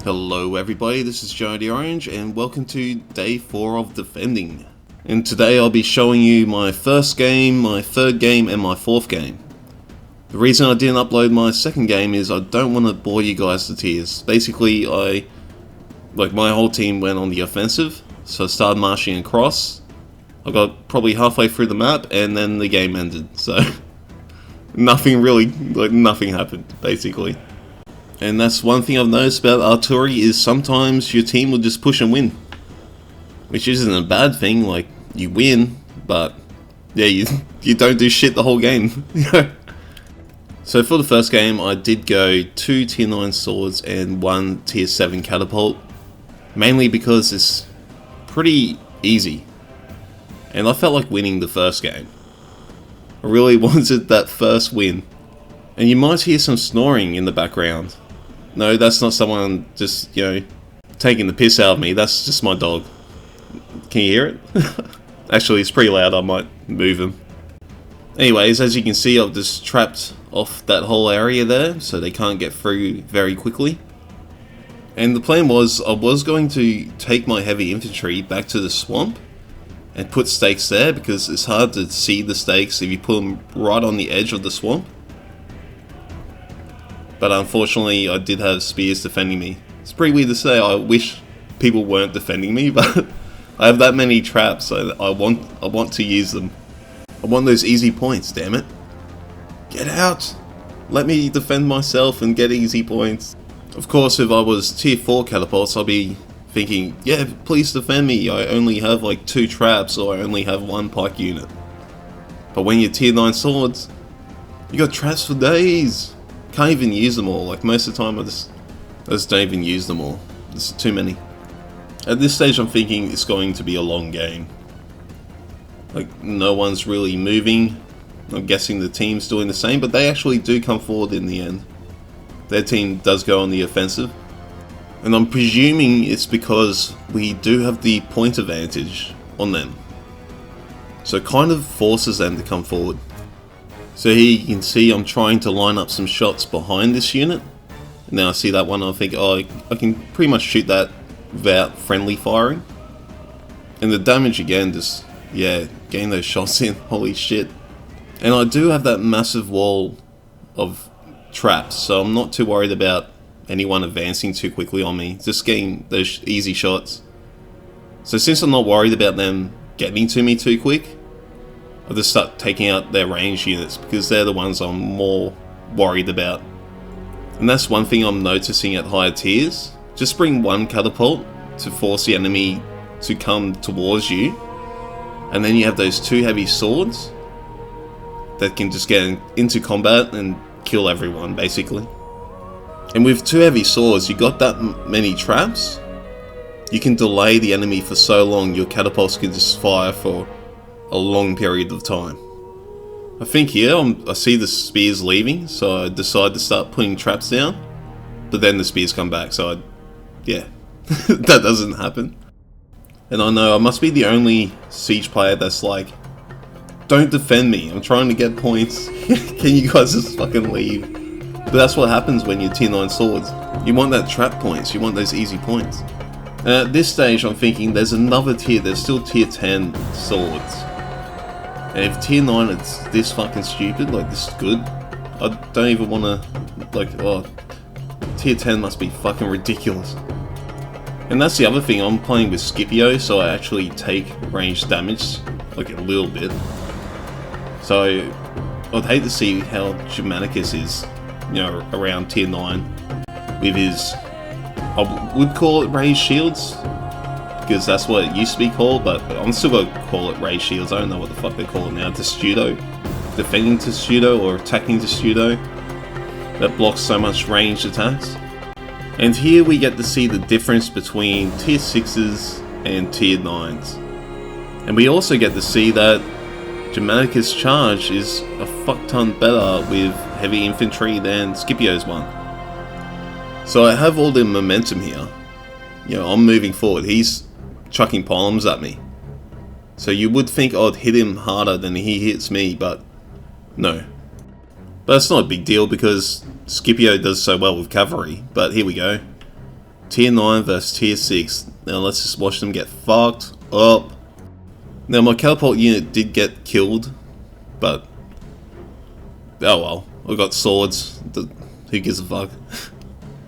Hello everybody, this is Johnny Orange and welcome to day 4 of defending. And today I'll be showing you my first game, my third game and my fourth game. The reason I didn't upload my second game is I don't want to bore you guys to tears. Basically my whole team went on the offensive, so I started marching across. I got probably halfway through the map and then the game ended, so nothing happened basically. And that's one thing I've noticed about artillery is sometimes your team will just push and win. Which isn't a bad thing, like, you win, but yeah, you don't do shit the whole game. So for the first game, I did go 2 tier 9 swords and 1 tier 7 catapult. Mainly because it's pretty easy. And I felt like winning the first game. I really wanted that first win. And you might hear some snoring in the background. No, that's not someone just, taking the piss out of me. That's just my dog. Can you hear it? Actually, it's pretty loud. I might move him. Anyways, as you can see, I've just trapped off that whole area there, so they can't get through very quickly. And the plan was, I was going to take my heavy infantry back to the swamp and put stakes there, because it's hard to see the stakes if you put them right on the edge of the swamp. But unfortunately, I did have spears defending me. It's pretty weird to say, I wish people weren't defending me, but I have that many traps, so I want to use them. I want those easy points, damn it. Get out! Let me defend myself and get easy points. Of course, if I was tier 4 catapults, I'd be thinking, yeah, please defend me, I only have like 2 traps, or I only have 1 pike unit. But when you're tier 9 swords, you got traps for days! Can't even use them all. Like, most of the time I just don't even use them all. There's too many. At this stage I'm thinking it's going to be a long game. Like, no one's really moving. I'm guessing the team's doing the same, but they actually do come forward in the end. Their team does go on the offensive. And I'm presuming it's because we do have the point advantage on them. So it kind of forces them to come forward. So here you can see I'm trying to line up some shots behind this unit. And now I see that one, I think, oh, I can pretty much shoot that without friendly firing. And the damage again, just, yeah, getting those shots in, holy shit. And I do have that massive wall of traps, so I'm not too worried about anyone advancing too quickly on me, just getting those easy shots. So since I'm not worried about them getting to me too quick, I'll just start taking out their range units, because they're the ones I'm more worried about. And that's one thing I'm noticing at higher tiers. Just bring 1 catapult to force the enemy to come towards you, and then you have those 2 heavy swords that can just get into combat and kill everyone, basically. And with 2 heavy swords, you got that many traps, you can delay the enemy for so long, your catapults can just fire for a long period of time. I think here I see the spears leaving, so I decide to start putting traps down, but then the spears come back, so yeah, that doesn't happen. And I know I must be the only siege player that's like, don't defend me, I'm trying to get points, can you guys just fucking leave? But that's what happens when you're tier 9 swords. You want that trap points, you want those easy points. And at this stage I'm thinking there's another tier, there's still tier 10 swords. And if tier 9 is this fucking stupid, like this good, I don't even want to, tier 10 must be fucking ridiculous. And that's the other thing, I'm playing with Scipio, so I actually take ranged damage, like a little bit. So I'd hate to see how Germanicus is, around tier 9, with his, I would call it raised shields, because that's what it used to be called, but I'm still going to call it raised shields. I don't know what the fuck they call it now. Testudo. Defending Testudo or attacking Testudo. That blocks so much ranged attacks. And here we get to see the difference between tier 6s and tier 9s. And we also get to see that Germanicus' charge is a fuck ton better with heavy infantry than Scipio's one. So I have all the momentum here. I'm moving forward. He's chucking pylons at me. So you would think I'd hit him harder than he hits me, but no. But it's not a big deal because Scipio does so well with cavalry, but here we go. Tier 9 versus Tier 6. Now let's just watch them get fucked up. Now my catapult unit did get killed, but oh well, I got swords, who gives a fuck.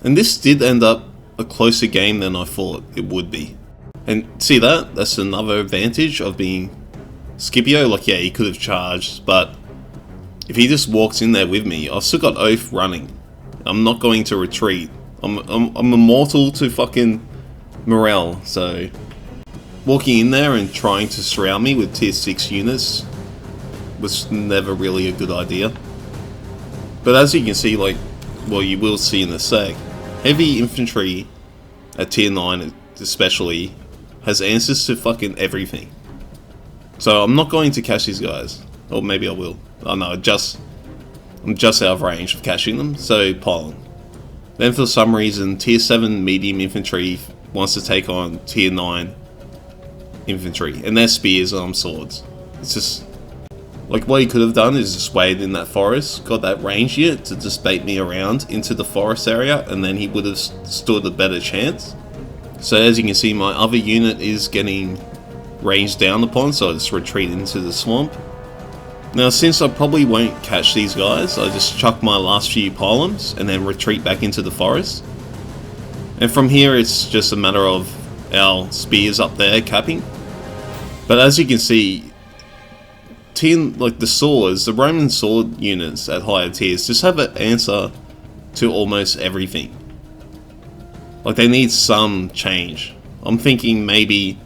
And this did end up a closer game than I thought it would be. And see that? That's another advantage of being Scipio. Like, yeah, he could have charged, but if he just walks in there with me, I've still got Oath running. I'm not going to retreat. I'm immortal to fucking morale, so walking in there and trying to surround me with tier 6 units was never really a good idea. But as you can see, like, well, you will see in a sec, heavy infantry at tier 9 especially has answers to fucking everything. So I'm not going to catch these guys, or maybe I will. Oh no, I'm just out of range of catching them, so pile on. Then for some reason, tier 7 medium infantry wants to take on tier 9 infantry, and their spears and swords. It's just, like, what he could have done is just waited in that forest, got that range unit to just bait me around into the forest area, and then he would have stood a better chance. So as you can see, my other unit is getting ranged down upon, so I just retreat into the swamp. Now, since I probably won't catch these guys, I just chuck my last few pylons and then retreat back into the forest. And from here, it's just a matter of our spears up there capping. But as you can see, like the swords, the Roman sword units at higher tiers just have an answer to almost everything. Like, they need some change. I'm thinking maybe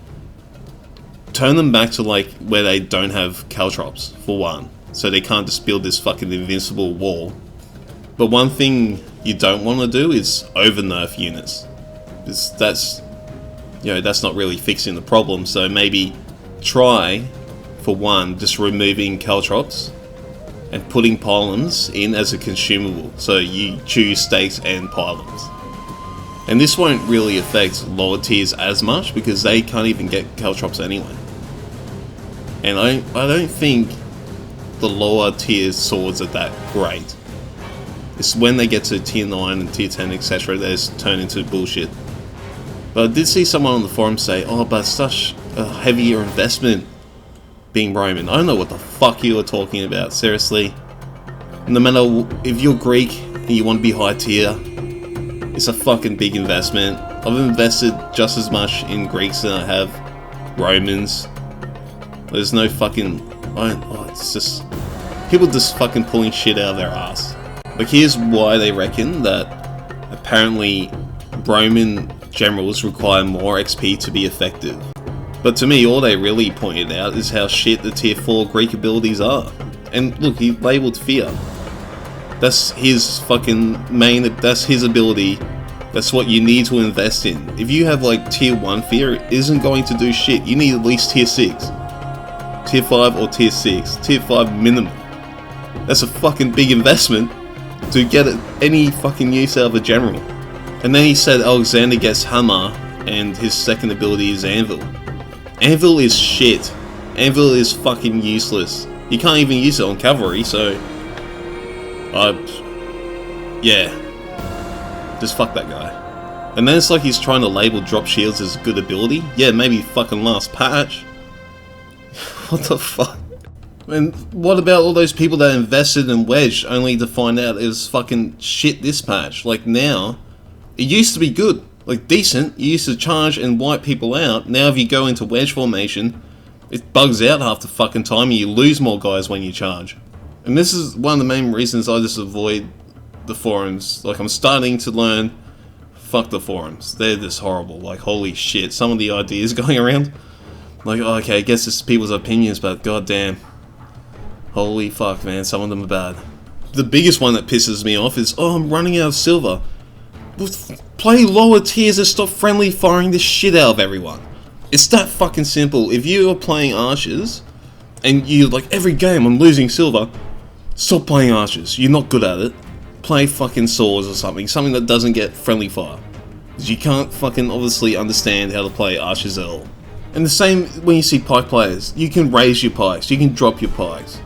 turn them back to like where they don't have caltrops for one, so they can't just build this fucking invincible wall. But one thing you don't want to do is over nerf units. That's, you know, that's not really fixing the problem. So maybe try, for one, just removing caltrops and putting pylons in as a consumable. So you choose stakes and pylons. And this won't really affect lower tiers as much because they can't even get caltrops anyway. And I don't think the lower tier swords are that great. It's when they get to tier 9 and tier 10, etc., they just turn into bullshit. But I did see someone on the forum say, oh, but such a heavier investment being Roman. I don't know what the fuck you are talking about, seriously. No matter if you're Greek and you want to be high tier, it's a fucking big investment. I've invested just as much in Greeks than I have Romans. There's no fucking... it's just... people just fucking pulling shit out of their ass. Like, here's why they reckon that apparently Roman generals require more XP to be effective. But to me, all they really pointed out is how shit the tier 4 Greek abilities are. And look, he labelled Fear. That's his fucking main... that's his ability. That's what you need to invest in. If you have like tier 1 Fear, it isn't going to do shit. You need at least tier 6. Tier 5 or tier 6. Tier 5 minimum. That's a fucking big investment to get any fucking use out of a general. And then he said Alexander gets Hammer and his second ability is Anvil. Anvil is shit. Anvil is fucking useless. You can't even use it on cavalry, so... yeah. Just fuck that guy. And then it's like he's trying to label drop shields as a good ability. Yeah, maybe fucking last patch. What the fuck? And what about all those people that invested in Wedge only to find out it was fucking shit this patch? Like, now, it used to be good. Like, decent. You used to charge and wipe people out. Now if you go into Wedge formation, it bugs out half the fucking time and you lose more guys when you charge. And this is one of the main reasons I just avoid the forums. Like, I'm starting to learn, fuck the forums. They're just horrible. Like, holy shit, some of the ideas going around. Like, oh, okay, I guess it's people's opinions, but goddamn. Holy fuck, man, some of them are bad. The biggest one that pisses me off is, oh, I'm running out of silver. Play lower tiers and stop friendly firing the shit out of everyone. It's that fucking simple. If you are playing archers, and you, like, every game I'm losing silver, stop playing archers. You're not good at it. Play fucking swords or something that doesn't get friendly fire. Because you can't fucking obviously understand how to play archers at all. And the same when you see pike players. You can raise your pikes, you can drop your pikes.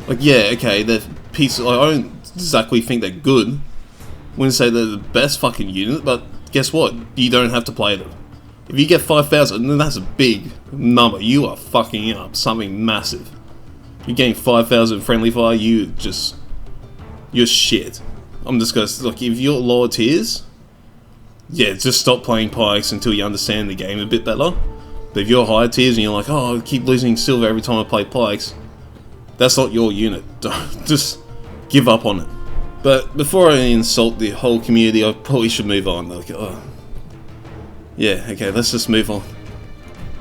Like, yeah, okay, they're pieces. I don't exactly think they're good. Wouldn't say they're the best fucking unit, but guess what? You don't have to play them. If you get 5,000, then that's a big number. You are fucking up something massive. You're getting 5,000 friendly fire, you're shit. I'm just gonna, like, if you're lower tiers, yeah, just stop playing pikes until you understand the game a bit better. But if you're higher tiers and you're like, oh, I keep losing silver every time I play pikes, that's not your unit. Just give up on it. But before I insult the whole community, I probably should move on. Like, oh. Yeah, okay, let's just move on.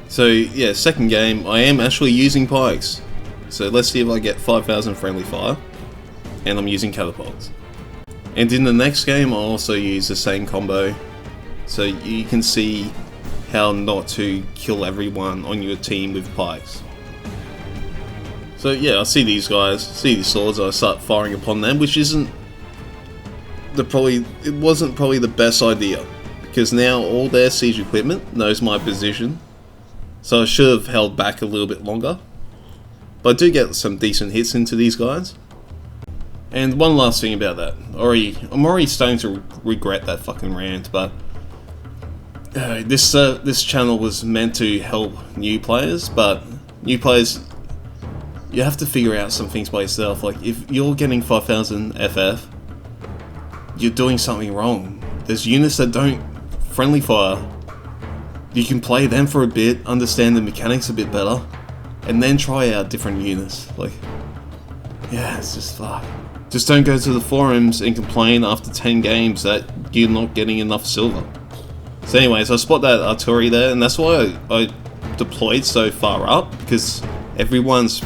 So, yeah, second game, I am actually using pikes. So let's see if I get 5,000 friendly fire. And I'm using catapults. And in the next game, I'll also use the same combo. So you can see how not to kill everyone on your team with pikes. So yeah, I see these guys, see these swords, I start firing upon them, which isn't it wasn't probably the best idea. Because now all their siege equipment knows my position. So I should have held back a little bit longer. But I do get some decent hits into these guys. And one last thing about that. I'm already starting to regret that fucking rant, but this channel was meant to help new players, but new players, you have to figure out some things by yourself. Like, if you're getting 5,000 FF, you're doing something wrong. There's units that don't friendly fire. You can play them for a bit, understand the mechanics a bit better, and then try out different units. Like, yeah, it's just fuck. Just don't go to the forums and complain after 10 games that you're not getting enough silver. So anyways, I spot that artillery there, and that's why I deployed so far up, because everyone's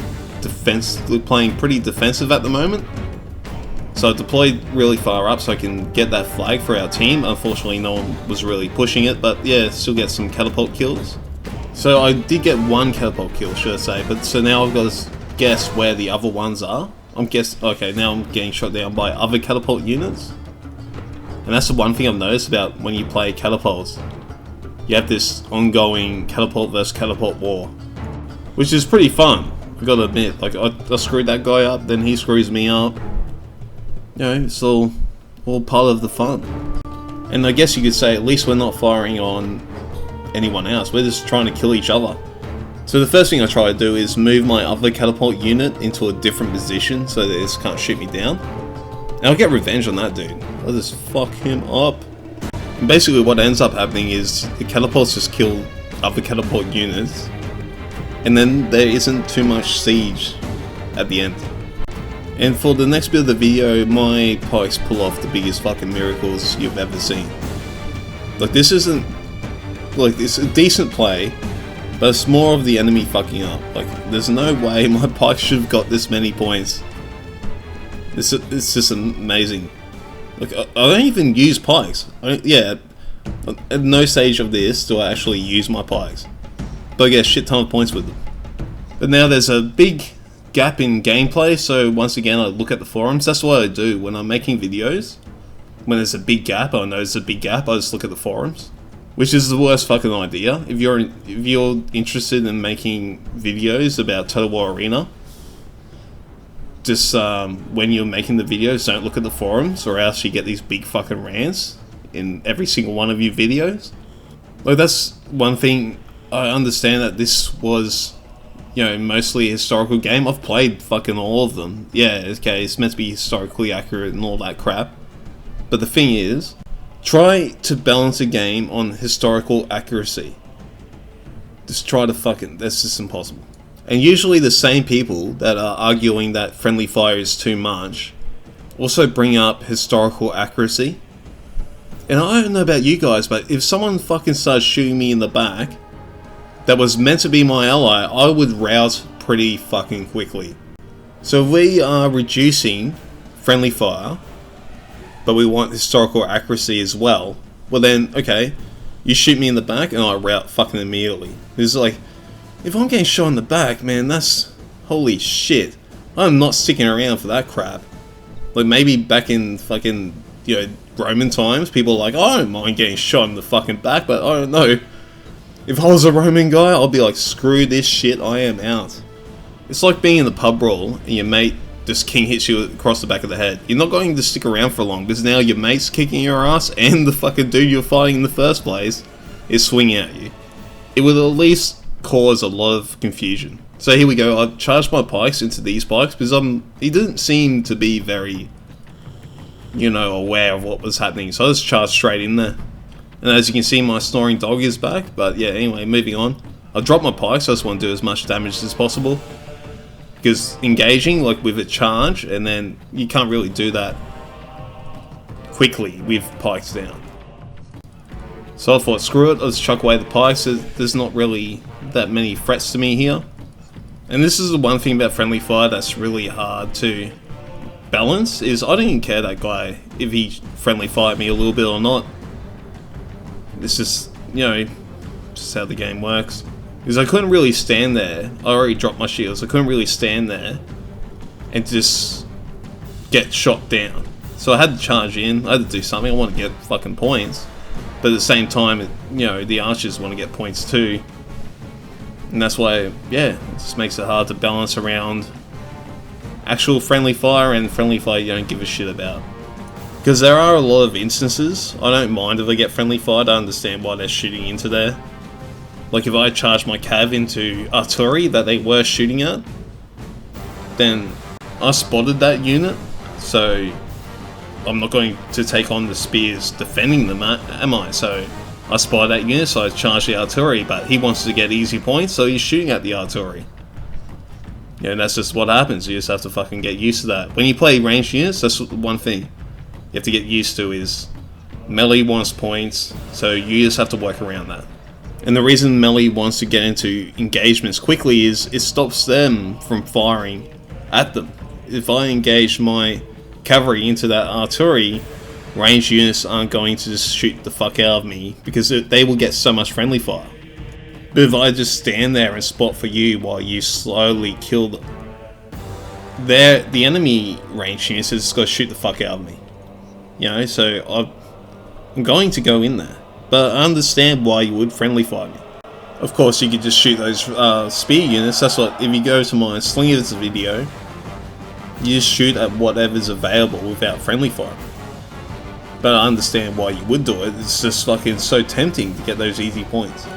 playing pretty defensive at the moment. So I deployed really far up so I can get that flag for our team. Unfortunately, no one was really pushing it, but yeah, still get some catapult kills. So I did get one catapult kill, should I say, but so now I've got to guess where the other ones are. Okay, now I'm getting shot down by other catapult units. And that's the one thing I've noticed about when you play catapults. You have this ongoing catapult versus catapult war, which is pretty fun, I gotta admit. Like, I screwed that guy up, then he screws me up. You know, it's all part of the fun. And I guess you could say at least we're not firing on anyone else, we're just trying to kill each other. So the first thing I try to do is move my other catapult unit into a different position so that it can't shoot me down. And I'll get revenge on that dude. I'll just fuck him up. And basically what ends up happening is the catapults just kill other catapult units, and then there isn't too much siege at the end. And for the next bit of the video, my pikes pull off the biggest fucking miracles you've ever seen. Like, this isn't... Like, it's a decent play, but it's more of the enemy fucking up. Like, there's no way my pikes should have got this many points. It's just amazing. Like, I don't even use pikes. At no stage of this do I actually use my pikes. But I get a shit ton of points with them. But now there's a big gap in gameplay, so once again I look at the forums. That's what I do when I'm making videos. When there's a big gap, I know there's a big gap, I just look at the forums. Which is the worst fucking idea. If you're interested in making videos about Total War Arena, just when you're making the videos, don't look at the forums, or else you get these big fucking rants in every single one of your videos. Like, that's one thing. I understand that this was, you know, mostly a historical game. I've played fucking all of them. Yeah, okay, it's meant to be historically accurate and all that crap. But the thing is, try to balance a game on historical accuracy. Just try to that's just impossible. And usually the same people that are arguing that friendly fire is too much also bring up historical accuracy. And I don't know about you guys, but if someone fucking starts shooting me in the back that was meant to be my ally, I would rout pretty fucking quickly. So if we are reducing friendly fire, but we want historical accuracy as well, well then, okay, you shoot me in the back and I rout fucking immediately. It's like, if I'm getting shot in the back, man, that's... holy shit. I'm not sticking around for that crap. Like, maybe back in fucking, you know, Roman times, people are like, I don't mind getting shot in the fucking back, but I don't know. If I was a Roman guy, I'd be like, screw this shit, I am out. It's like being in the pub brawl and your mate this king hits you across the back of the head, you're not going to stick around for long, because now your mate's kicking your ass and the fucking dude you're fighting in the first place is swinging at you. It would at least cause a lot of confusion. So here we go, I charged my pikes into these pikes because he didn't seem to be very, you know, aware of what was happening, so I just charged straight in there. And as you can see, my snoring dog is back, but yeah, anyway, moving on. I dropped my pikes, I just want to do as much damage as possible. Because engaging, like with a charge, and then you can't really do that quickly with pikes down. So I thought, screw it, let's chuck away the pikes. There's not really that many threats to me here. And this is the one thing about friendly fire that's really hard to balance, is I don't even care that guy if he friendly fired me a little bit or not. It's just, you know, just how the game works. Because I couldn't really stand there. I already dropped my shields. I couldn't really stand there and just get shot down. So I had to charge in. I had to do something. I want to get fucking points. But at the same time, you know, the archers want to get points too. And that's why, yeah, it just makes it hard to balance around actual friendly fire and friendly fire you don't give a shit about. Because there are a lot of instances, I don't mind if I get friendly fired, I understand why they're shooting into there. Like if I charge my cav into artillery that they were shooting at, then I spotted that unit, so I'm not going to take on the spears defending them, am I? So I spotted that unit, so I charged the artillery, but he wants to get easy points, so he's shooting at the artillery. Yeah, and that's just what happens, you just have to fucking get used to that. When you play ranged units, that's one thing you have to get used to, is melee wants points, so you just have to work around that. And the reason melee wants to get into engagements quickly is it stops them from firing at them. If I engage my cavalry into that artillery, ranged units aren't going to just shoot the fuck out of me because they will get so much friendly fire. But if I just stand there and spot for you while you slowly kill them, the enemy ranged units is just going to shoot the fuck out of me. You know, so I'm going to go in there. But I understand why you would friendly fire me. Of course, you could just shoot those spear units. That's what, if you go to my slingers video, you just shoot at whatever's available without friendly fire. But I understand why you would do it. It's just fucking so tempting to get those easy points.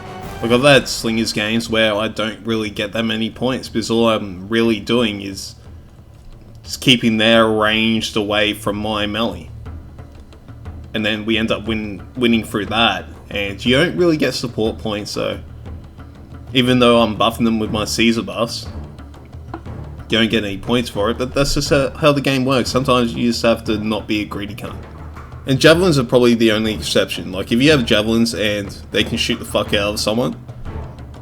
Like I've had slingers games where I don't really get that many points because all I'm really doing is just keeping their ranged away from my melee. And then we end up winning through that, and you don't really get support points, so even though I'm buffing them with my Caesar buffs, you don't get any points for it, but that's just how the game works. Sometimes you just have to not be a greedy cunt. And javelins are probably the only exception. Like if you have javelins and they can shoot the fuck out of someone,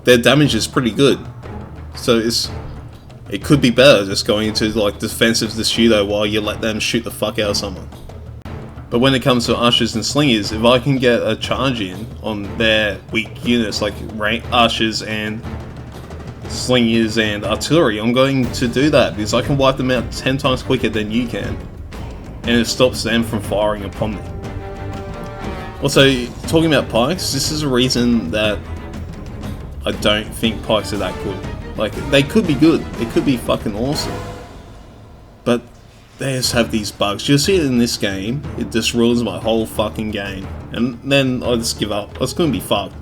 their damage is pretty good. So it could be better just going into like defensive pseudo while you let them shoot the fuck out of someone. But when it comes to archers and slingers, if I can get a charge in on their weak units like archers and slingers and artillery, I'm going to do that because I can wipe them out 10 times quicker than you can. And it stops them from firing upon me. Also, talking about pikes, this is a reason that I don't think pikes are that good. Like, they could be good, they could be fucking awesome. But they just have these bugs. You'll see it in this game, it just ruins my whole fucking game. And then I just give up. I was going to be fucked.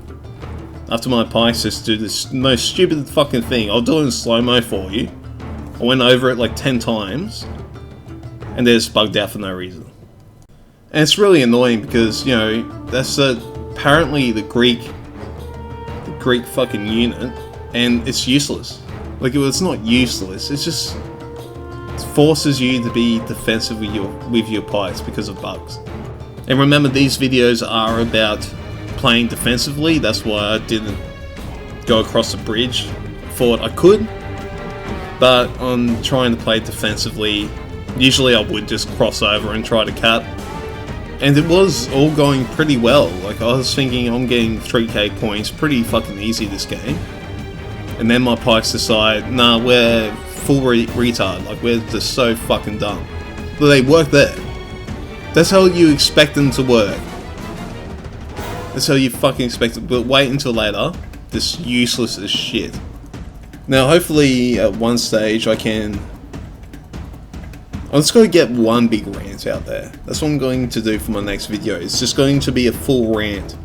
After my pikes just do this most stupid fucking thing. I'll do it in slow-mo for you. I went over it like 10 times. And they're just bugged out for no reason. And it's really annoying because, you know, that's apparently the Greek fucking unit. And it's useless. Like, it's not useless, it's just forces you to be defensive with your pikes because of bugs. And remember, these videos are about playing defensively. That's why I didn't go across the bridge. Thought I could, but on trying to play defensively, usually I would just cross over and try to cap. And it was all going pretty well. Like, I was thinking I'm getting 3k points pretty fucking easy this game. And then my pikes decide, nah, we're full retard, like we're just so fucking dumb. But they work there. That's how you expect them to work. That's how you fucking expect it, but wait until later. This useless as shit. Now hopefully at one stage I can I'm just going to get one big rant out there. That's what I'm going to do for my next video. It's just going to be a full rant.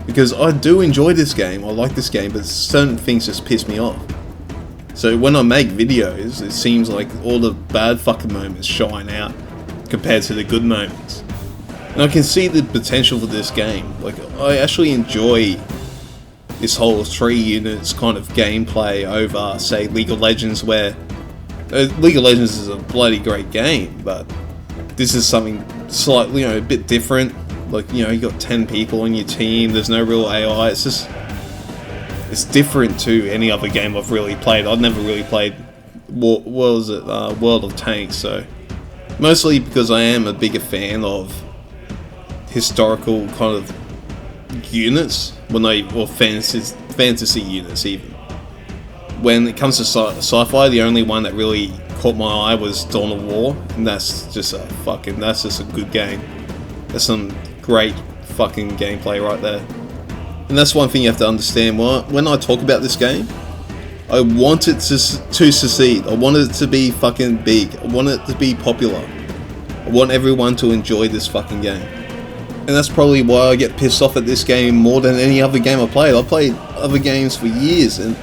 Because I do enjoy this game, I like this game, but certain things just piss me off. So when I make videos, it seems like all the bad fucking moments shine out compared to the good moments. And I can see the potential for this game. Like, I actually enjoy this whole 3 units kind of gameplay over, say, League of Legends, where League of Legends is a bloody great game, but this is something slightly, a bit different. Like, you got 10 people on your team, there's no real AI, it's different to any other game I've really played. I've never really played, World of Tanks, so mostly because I am a bigger fan of historical kind of units, or fantasy units even. When it comes to sci-fi, the only one that really caught my eye was Dawn of War, and that's just a good game. That's some great fucking gameplay right there. And that's one thing you have to understand. When I talk about this game, I want it to succeed. I want it to be fucking big. I want it to be popular. I want everyone to enjoy this fucking game. And that's probably why I get pissed off at this game more than any other game I played. I played other games for years and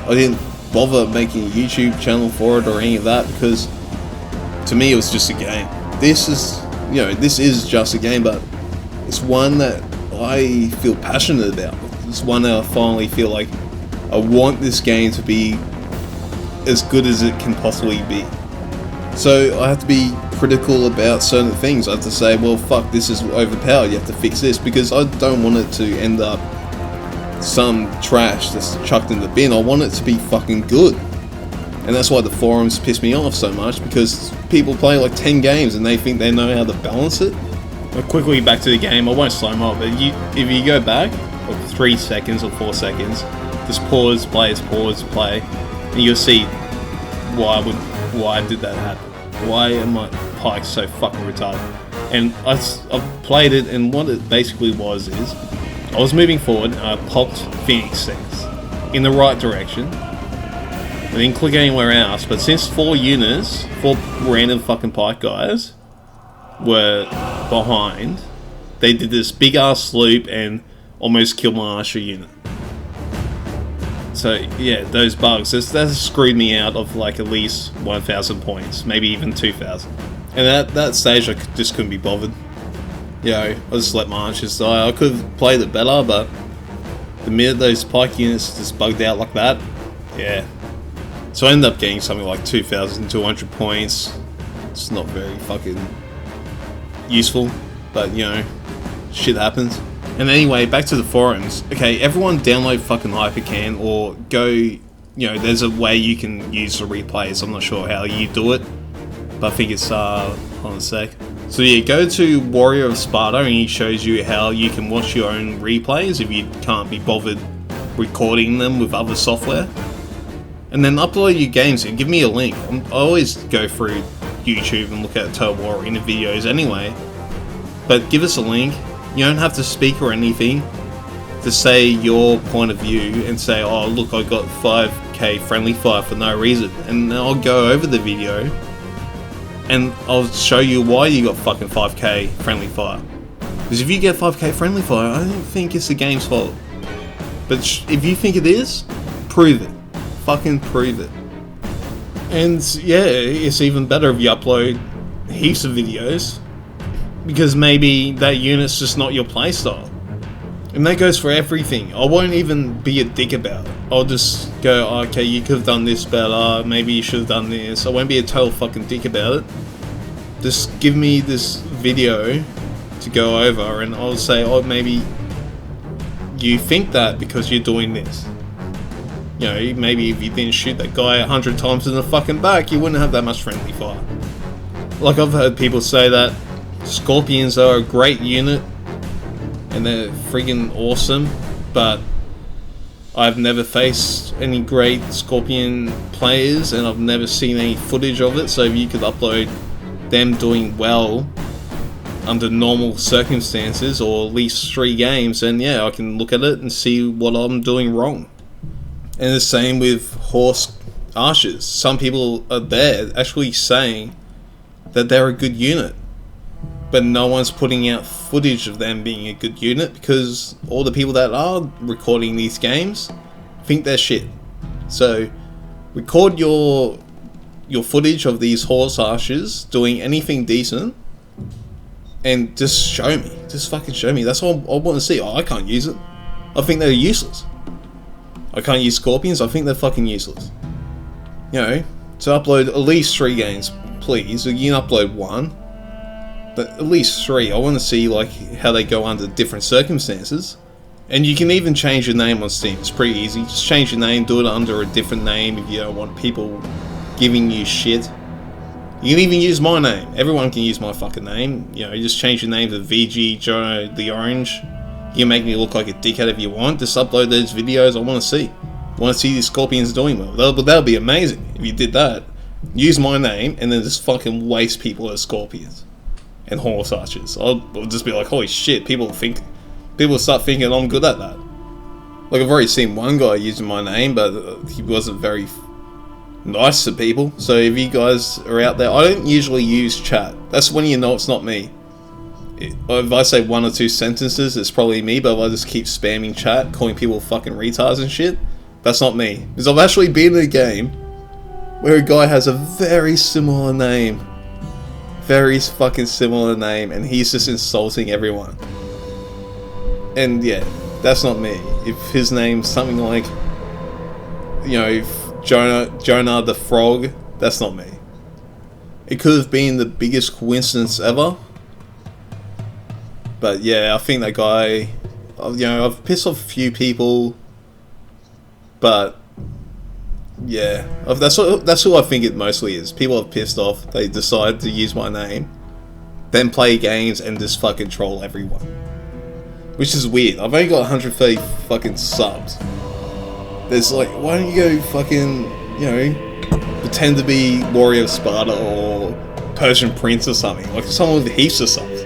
I didn't bother making a YouTube channel for it or any of that, because to me it was just a game. This is just a game, but it's one that I feel passionate about. It's one that I finally feel like I want this game to be as good as it can possibly be. So I have to be critical about certain things. I have to say, well, fuck, this is overpowered, you have to fix this, because I don't want it to end up some trash that's chucked in the bin. I want it to be fucking good. And that's why the forums piss me off so much, because people play like 10 games and they think they know how to balance it. But quickly back to the game, I won't slow them up, but if you go back like 3 seconds or 4 seconds, just pause, play, and you'll see why did that happen. Why am my pikes so fucking retarded? And I've played it, and what it basically was is, I was moving forward, and I popped Phoenix Sets in the right direction. I didn't click anywhere else, but since 4 random fucking pike guys were behind, they did this big ass loop and almost killed my Asher unit. So yeah, those bugs, that screwed me out of like at least 1,000 points, maybe even 2,000. And at that stage I just couldn't be bothered. I just let my archers die. I could have played it better, but the minute those pike units just bugged out like that, yeah. So I ended up getting something like 2,200 points. It's not very fucking useful, but shit happens. And anyway, back to the forums. Okay, everyone download fucking Hypercan, or go, there's a way you can use the replays. I'm not sure how you do it, but I think it's, hold on a sec. So yeah, go to Warrior of Sparta and he shows you how you can watch your own replays if you can't be bothered recording them with other software. And then upload your games and give me a link. I always go through YouTube and look at Total War Arena videos anyway. But give us a link. You don't have to speak or anything. To say your point of view and say, oh look, I got 5k friendly fire for no reason. And then I'll go over the video and I'll show you why you got fucking 5k friendly fire. Because if you get 5k friendly fire, I don't think it's the game's fault. But if you think it is, prove it. Fucking prove it. And yeah, it's even better if you upload heaps of videos, because maybe that unit's just not your playstyle. And that goes for everything. I won't even be a dick about it. I'll just go, okay, you could have done this better, maybe you should have done this. I won't be a total fucking dick about it. Just give me this video to go over and I'll say, oh, maybe you think that because you're doing this. Maybe if you didn't shoot that guy 100 times in the fucking back, you wouldn't have that much friendly fire. Like, I've heard people say that Scorpions are a great unit and they're friggin' awesome, but I've never faced any great Scorpion players and I've never seen any footage of it. So if you could upload them doing well under normal circumstances, or at least 3 games, then yeah, I can look at it and see what I'm doing wrong. And the same with horse archers. Some people are there actually saying that they're a good unit, but no one's putting out footage of them being a good unit because all the people that are recording these games think they're shit. So record your footage of these horse archers doing anything decent and just show me. Just fucking show me. That's all I want to see. Oh, I can't use it. I think they're useless. I can't use scorpions. I think they're fucking useless. You know, to upload at least 3 games, please. You can upload 1, but at least 3. I want to see like how they go under different circumstances. And you can even change your name on Steam. It's pretty easy. Just change your name, do it under a different name if you don't want people giving you shit. You can even use my name. Everyone can use my fucking name. You know, you just change your name to VG Jono the Orange. You can make me look like a dickhead if you want. Just upload those videos I want to see. I want to see these scorpions doing well. That'll be amazing if you did that. Use my name and then just fucking waste people as scorpions and horse archers. I'll just be like, holy shit, people start thinking I'm good at that. Like, I've already seen one guy using my name, but he wasn't very nice to people. So if you guys are out there, I don't usually use chat. That's when you know it's not me. If I say 1 or 2 sentences, it's probably me, but if I just keep spamming chat, calling people fucking retards and shit, that's not me. Because I've actually been in a game where a guy has a very similar name. Very fucking similar name, and he's just insulting everyone. And yeah, that's not me. If his name's something like, you know, Jonah the Frog, that's not me. It could have been the biggest coincidence ever. But yeah, I think that guy, you know, I've pissed off a few people. But yeah, that's who I think it mostly is. People have pissed off, they decide to use my name, then play games and just fucking troll everyone. Which is weird. I've only got 130 fucking subs. There's like, why don't you go fucking, you know, pretend to be Warrior of Sparta or Persian Prince or something. Like someone with heaps of subs.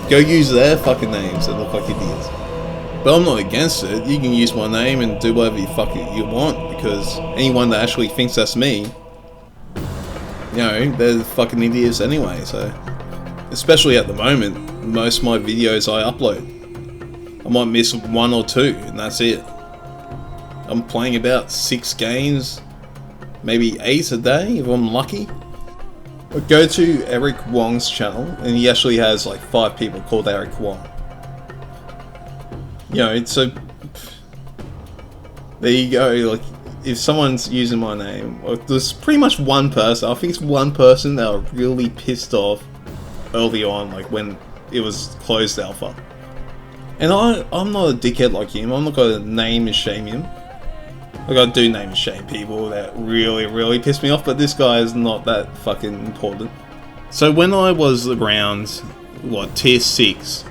Go use their fucking names that look like idiots. But I'm not against it. You can use my name and do whatever you want, because anyone that actually thinks that's me, you know, they're fucking idiots anyway. So, especially at the moment, most of my videos I upload, I might miss 1 or 2, and that's it. I'm playing about 6 games, maybe 8 a day if I'm lucky. But go to Eric Wong's channel, and he actually has like 5 people called Eric Wong. You know, so there you go. Like, if someone's using my name, like, there's pretty much one person. I think it's one person that are really pissed off early on, like when it was closed alpha. And I'm not a dickhead like him. I'm not gonna name and shame him. Like, I do name and shame people that really piss me off, but this guy is not that fucking important. So when I was around, what, tier 6,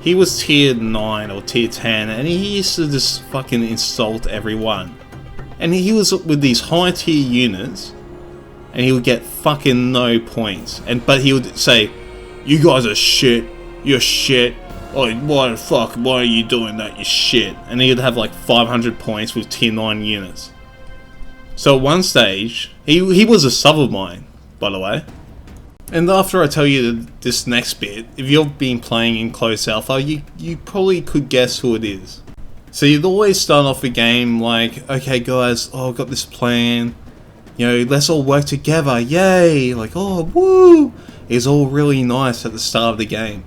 he was tier 9 or tier 10, and he used to just fucking insult everyone. And he was with these high tier units, and he would get fucking no points. But he would say, "You guys are shit, you're shit. Like, why the fuck, why are you doing that, you shit?" And he'd have like 500 points with tier 9 units. So at one stage, he was a sub of mine, by the way. And after I tell you this next bit, if you've been playing in closed alpha, you probably could guess who it is. So you'd always start off a game like, okay guys, oh, I've got this plan. You know, let's all work together, yay! Like, oh, woo! It's all really nice at the start of the game.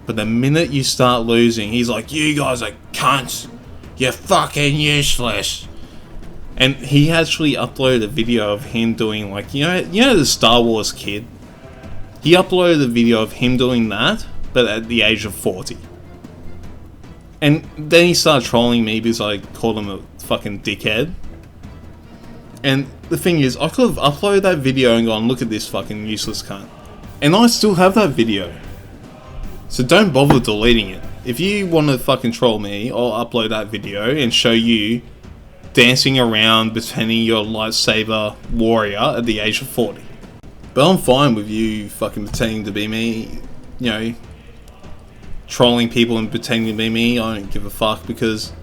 But the minute you start losing, he's like, you guys are cunts. You're fucking useless. And he actually uploaded a video of him doing like, you know the Star Wars kid? He uploaded a video of him doing that, but at the age of 40. And then he started trolling me because I called him a fucking dickhead. And the thing is, I could have uploaded that video and gone, look at this fucking useless cunt. And I still have that video. So don't bother deleting it. If you want to fucking troll me, I'll upload that video and show you dancing around pretending you're a lightsaber warrior at the age of 40. But I'm fine with you fucking pretending to be me, you know, trolling people and pretending to be me. I don't give a fuck, because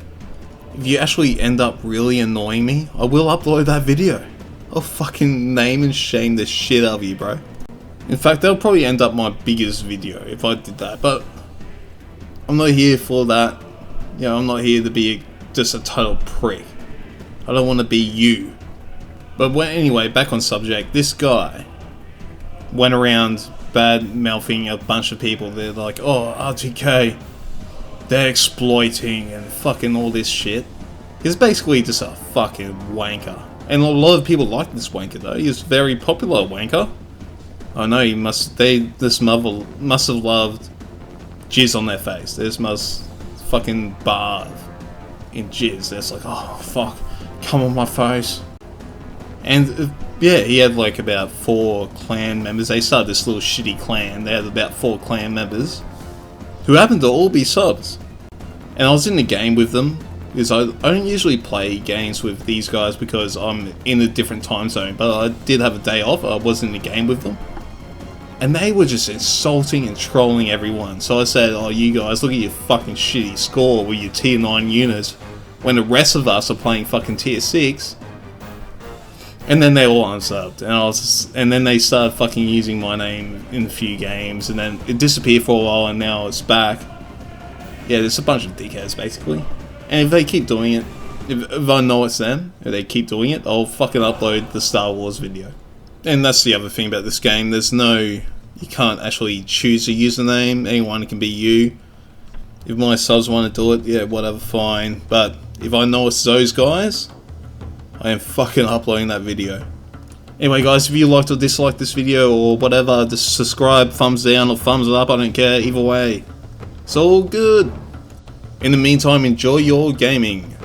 if you actually end up really annoying me, I will upload that video. I'll fucking name and shame the shit out of you, bro. In fact, that'll probably end up my biggest video if I did that, but I'm not here for that. You know, I'm not here to be just a total prick. I don't want to be you. But anyway, back on subject, this guy went around bad-mouthing a bunch of people. They're like, oh, RTK, they're exploiting and fucking all this shit. He's basically just a fucking wanker. And a lot of people like this wanker though. He's a very popular wanker. I know this mother must have loved jizz on their face. They just must fucking bathe in jizz. It's like, oh fuck, come on my face. And yeah, he had like about 4 clan members. They started this little shitty clan. They had about 4 clan members who happened to all be subs. And I was in the game with them because I don't usually play games with these guys because I'm in a different time zone. But I did have a day off. I was in the game with them. And they were just insulting and trolling everyone. So I said, oh, you guys, look at your fucking shitty score with your tier 9 units when the rest of us are playing fucking tier 6. And then they all unsubbed. And then they started fucking using my name in a few games. And then it disappeared for a while and now it's back. Yeah, there's a bunch of dickheads basically. And if they keep doing it, if I know it's them, if they keep doing it, I'll fucking upload the Star Wars video. And that's the other thing about this game. You can't actually choose a username. Anyone can be you. If my subs want to do it, yeah, whatever, fine. But if I know it's those guys, I am fucking uploading that video. Anyway guys, if you liked or disliked this video or whatever, just subscribe, thumbs down or thumbs up, I don't care, either way. It's all good. In the meantime, enjoy your gaming.